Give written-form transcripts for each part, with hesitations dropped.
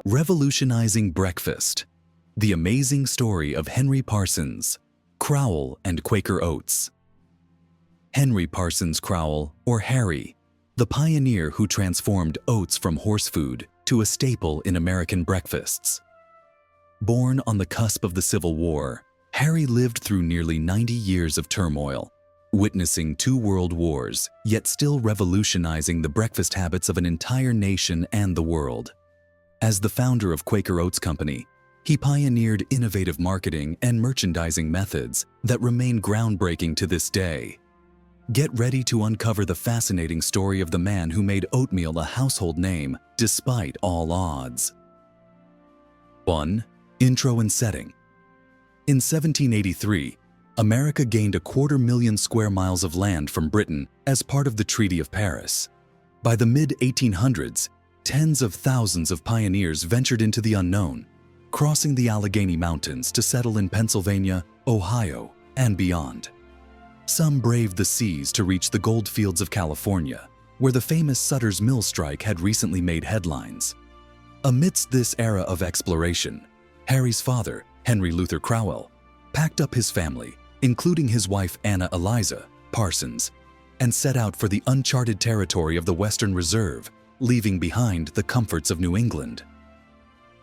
Revolutionizing Breakfast. The Amazing Story of Henry Parsons Crowell and Quaker Oats. Henry Parsons Crowell, or Harry, the pioneer who transformed oats from horse food to a staple in American breakfasts. Born on the cusp of the Civil War, Harry lived through nearly 90 years of turmoil, witnessing 2 world wars, yet still revolutionizing the breakfast habits of an entire nation and the world. As the founder of Quaker Oats Company, he pioneered innovative marketing and merchandising methods that remain groundbreaking to this day. Get ready to uncover the fascinating story of the man who made oatmeal a household name despite all odds. 1. Intro and setting. In 1783, America gained 250,000 square miles of land from Britain as part of the Treaty of Paris. By the mid-1800s, tens of thousands of pioneers ventured into the unknown, crossing the Allegheny Mountains to settle in Pennsylvania, Ohio, and beyond. Some braved the seas to reach the gold fields of California, where the famous Sutter's Mill strike had recently made headlines. Amidst this era of exploration, Harry's father, Henry Luther Crowell, packed up his family, including his wife Anna Eliza Parsons, and set out for the uncharted territory of the Western Reserve, leaving behind the comforts of New England.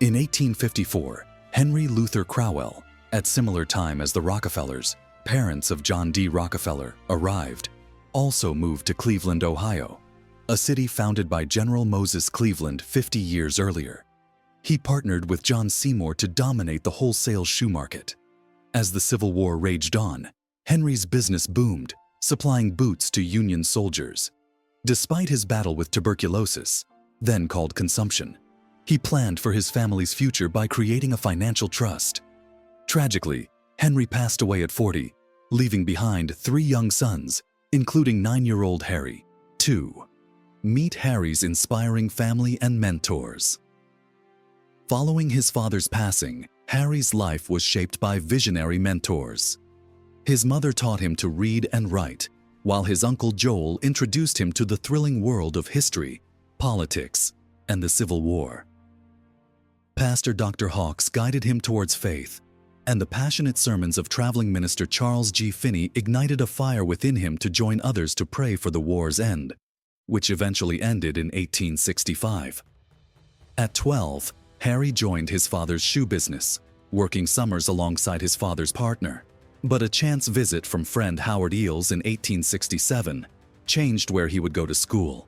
In 1854, Henry Luther Crowell, at similar time as the Rockefellers, parents of John D. Rockefeller, arrived, also moved to Cleveland, Ohio, a city founded by General Moses Cleveland 50 years earlier. He partnered with John Seymour to dominate the wholesale shoe market. As the Civil War raged on, Henry's business boomed, supplying boots to Union soldiers. Despite his battle with tuberculosis, then called consumption, he planned for his family's future by creating a financial trust. Tragically, Henry passed away at 40, leaving behind 3 young sons, including 9-year-old Harry. 2. Meet Harry's inspiring family and mentors. Following his father's passing, Harry's life was shaped by visionary mentors. His mother taught him to read and write, while his uncle Joel introduced him to the thrilling world of history, politics, and the Civil War. Pastor Dr. Hawkes guided him towards faith, and the passionate sermons of traveling minister Charles G. Finney ignited a fire within him to join others to pray for the war's end, which eventually ended in 1865. At 12, Harry joined his father's shoe business, working summers alongside his father's partner. But a chance visit from friend Howard Eales in 1867 changed where he would go to school.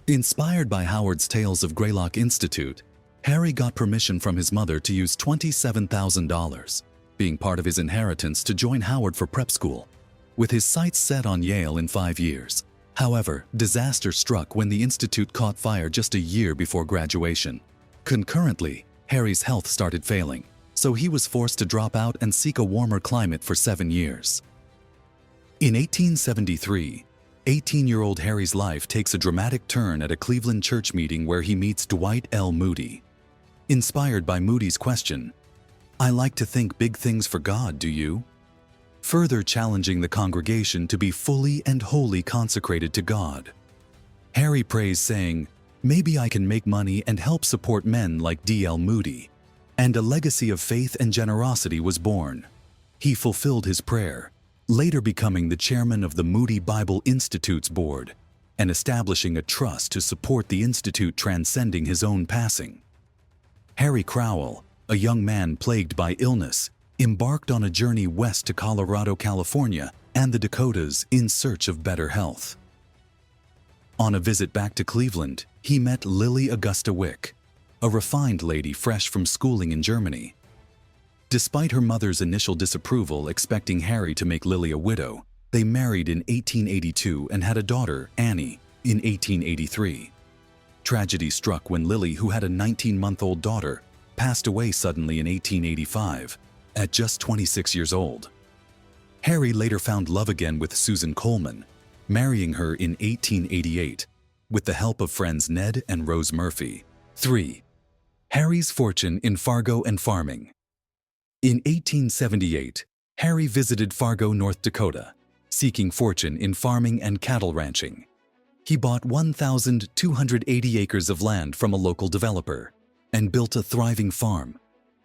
Inspired by Howard's Tales of Greylock Institute, Harry got permission from his mother to use $27,000, being part of his inheritance, to join Howard for prep school, with his sights set on Yale in 5 years. However, disaster struck when the institute caught fire just a year before graduation. Concurrently, Harry's health started failing, so he was forced to drop out and seek a warmer climate for 7 years. In 1873, 18-year-old Harry's life takes a dramatic turn at a Cleveland church meeting where he meets Dwight L. Moody. Inspired by Moody's question, "I like to think big things for God, do you?" further challenging the congregation to be fully and wholly consecrated to God. Harry prays, saying, "Maybe I can make money and help support men like D.L. Moody." And a legacy of faith and generosity was born. He fulfilled his prayer, later becoming the chairman of the Moody Bible Institute's board and establishing a trust to support the institute, transcending his own passing. Harry Crowell, a young man plagued by illness, embarked on a journey west to Colorado, California, and the Dakotas in search of better health. On a visit back to Cleveland, he met Lily Augusta Wick, a refined lady fresh from schooling in Germany. Despite her mother's initial disapproval, expecting Harry to make Lily a widow, they married in 1882 and had a daughter, Annie, in 1883. Tragedy struck when Lily, who had a 19-month-old daughter, passed away suddenly in 1885, at just 26 years old. Harry later found love again with Susan Coleman, marrying her in 1888, with the help of friends Ned and Rose Murphy. 3. Harry's fortune in Fargo and farming. In 1878, Harry visited Fargo, North Dakota, seeking fortune in farming and cattle ranching. He bought 1,280 acres of land from a local developer and built a thriving farm.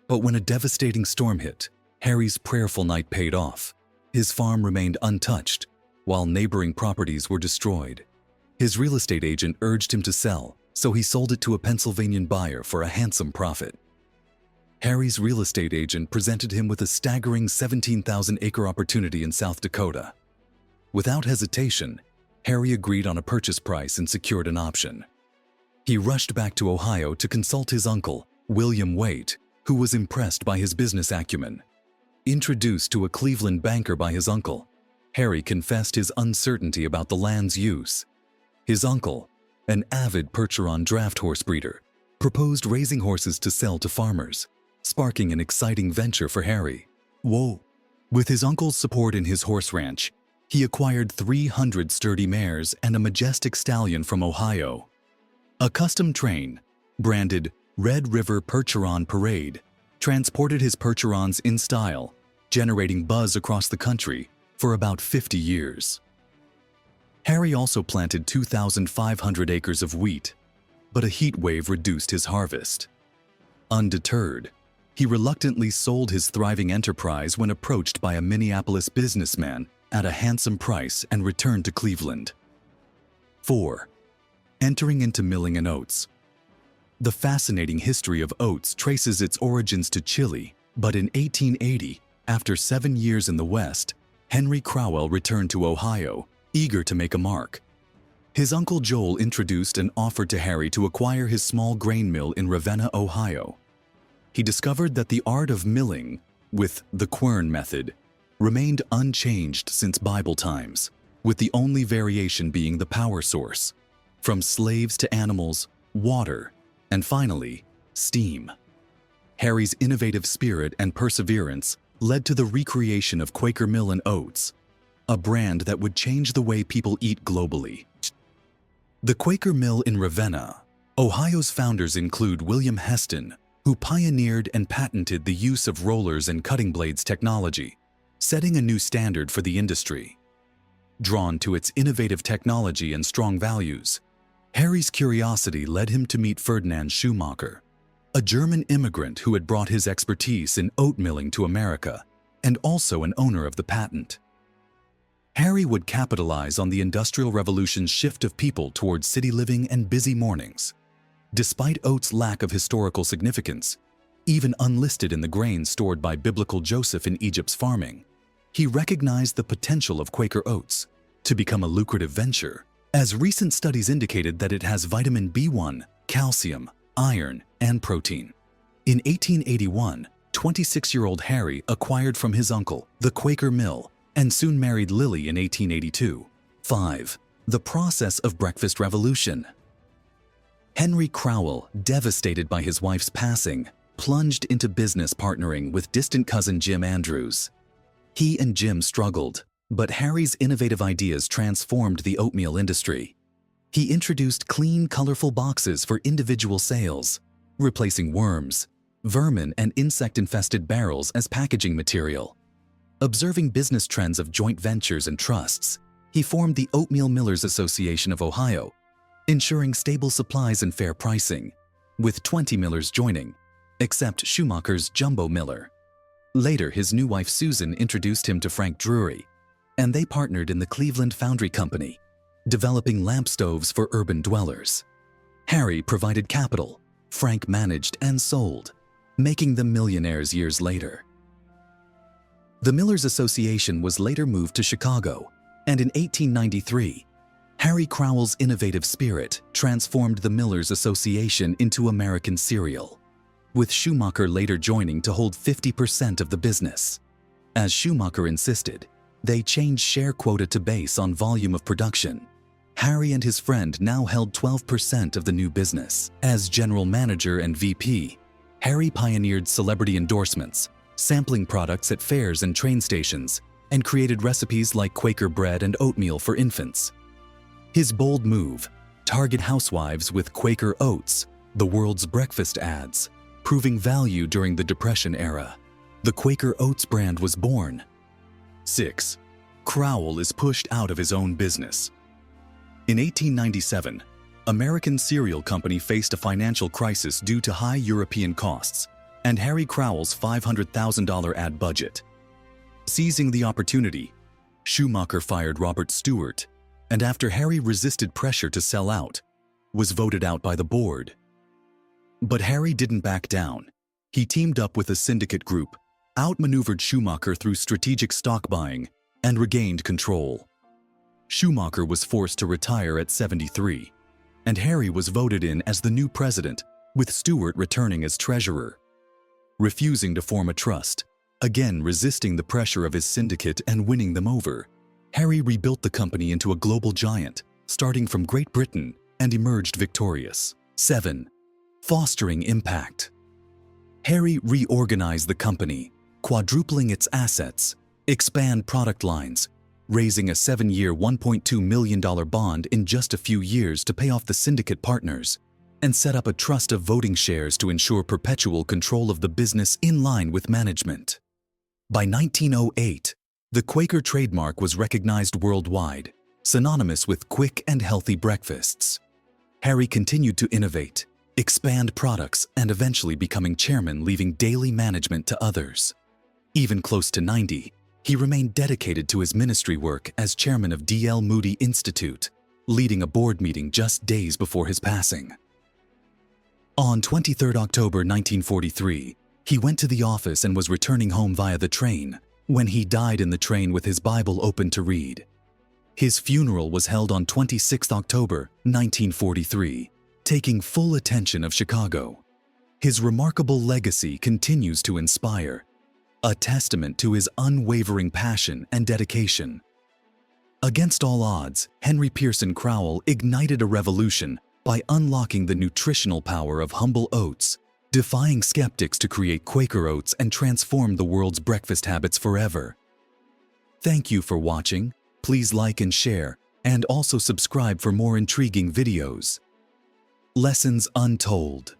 But when a devastating storm hit, Harry's prayerful night paid off. His farm remained untouched, while neighboring properties were destroyed. His real estate agent urged him to sell, so he sold it to a Pennsylvanian buyer for a handsome profit. Harry's real estate agent presented him with a staggering 17,000-acre opportunity in South Dakota. Without hesitation, Harry agreed on a purchase price and secured an option. He rushed back to Ohio to consult his uncle, William Waite, who was impressed by his business acumen. Introduced to a Cleveland banker by his uncle, Harry confessed his uncertainty about the land's use. His uncle, an avid Percheron draft horse breeder, proposed raising horses to sell to farmers, sparking an exciting venture for Harry. With his uncle's support in his horse ranch, he acquired 300 sturdy mares and a majestic stallion from Ohio. A custom train, branded Red River Percheron Parade, transported his Percherons in style, generating buzz across the country for about 50 years. Harry also planted 2,500 acres of wheat, but a heat wave reduced his harvest. Undeterred, he reluctantly sold his thriving enterprise when approached by a Minneapolis businessman at a handsome price and returned to Cleveland. 4. Entering into milling and oats. The fascinating history of oats traces its origins to Chile, but in 1880, after 7 years in the West, Henry Crowell returned to Ohio, eager to make a mark. His uncle Joel introduced and offered to Harry to acquire his small grain mill in Ravenna, Ohio. He discovered that the art of milling, with the quern method, remained unchanged since Bible times, with the only variation being the power source, from slaves to animals, water, and finally, steam. Harry's innovative spirit and perseverance led to the recreation of Quaker Mill and Oats, a brand that would change the way people eat globally. The Quaker Mill in Ravenna, Ohio's founders include William Heston, who pioneered and patented the use of rollers and cutting blades technology, setting a new standard for the industry. Drawn to its innovative technology and strong values, Harry's curiosity led him to meet Ferdinand Schumacher, a German immigrant who had brought his expertise in oat milling to America and also an owner of the patent. Harry would capitalize on the Industrial Revolution's shift of people towards city living and busy mornings. Despite oats' lack of historical significance, even unlisted in the grain stored by biblical Joseph in Egypt's farming, he recognized the potential of Quaker Oats to become a lucrative venture, as recent studies indicated that it has vitamin B1, calcium, iron, and protein. In 1881, 26-year-old Harry acquired from his uncle the Quaker Mill and soon married Lily in 1882. 5. The process of breakfast revolution. Henry Crowell, devastated by his wife's passing, plunged into business partnering with distant cousin Jim Andrews. He and Jim struggled, but Harry's innovative ideas transformed the oatmeal industry. He introduced clean, colorful boxes for individual sales, replacing worms, vermin, and insect-infested barrels as packaging material. Observing business trends of joint ventures and trusts, he formed the Oatmeal Millers Association of Ohio, ensuring stable supplies and fair pricing, with 20 millers joining, except Schumacher's Jumbo Miller. Later, his new wife Susan introduced him to Frank Drury, and they partnered in the Cleveland Foundry Company, developing lamp stoves for urban dwellers. Harry provided capital, Frank managed and sold, making them millionaires years later. The Millers Association was later moved to Chicago, and in 1893, Harry Crowell's innovative spirit transformed the Millers Association into American cereal, with Schumacher later joining to hold 50% of the business. As Schumacher insisted, they changed share quota to base on volume of production. Harry and his friend now held 12% of the new business. As general manager and VP, Harry pioneered celebrity endorsements, sampling products at fairs and train stations, and created recipes like Quaker bread and oatmeal for infants. His bold move, target housewives with Quaker Oats, the world's breakfast ads, proving value during the Depression era. The Quaker Oats brand was born. 6. Crowell is pushed out of his own business. In 1897, American cereal company faced a financial crisis due to high European costs and Harry Crowell's $500,000 ad budget. Seizing the opportunity, Schumacher fired Robert Stewart, and after Harry resisted pressure to sell out, was voted out by the board. But Harry didn't back down. He teamed up with a syndicate group, outmaneuvered Schumacher through strategic stock buying, and regained control. Schumacher was forced to retire at 73, and Harry was voted in as the new president, with Stewart returning as treasurer. Refusing to form a trust, again resisting the pressure of his syndicate and winning them over, Harry rebuilt the company into a global giant, starting from Great Britain, and emerged victorious. 7. Fostering impact. Harry reorganized the company, quadrupling its assets, expand product lines, raising a 7-year $1.2 million bond in just a few years to pay off the syndicate partners, and set up a trust of voting shares to ensure perpetual control of the business in line with management. By 1908, the Quaker trademark was recognized worldwide, synonymous with quick and healthy breakfasts. Harry continued to innovate, expand products, and eventually becoming chairman, leaving daily management to others. Even close to 90, he remained dedicated to his ministry work as chairman of D.L. Moody Institute, leading a board meeting just days before his passing. On 23 October 1943, he went to the office and was returning home via the train when he died in the train with his Bible open to read. His funeral was held on 26 October 1943, taking full attention of Chicago. His remarkable legacy continues to inspire, a testament to his unwavering passion and dedication. Against all odds, Henry Parsons Crowell ignited a revolution by unlocking the nutritional power of humble oats, defying skeptics to create Quaker Oats and transform the world's breakfast habits forever. Thank you for watching. Please like and share, and also subscribe for more intriguing videos. Lessons Untold.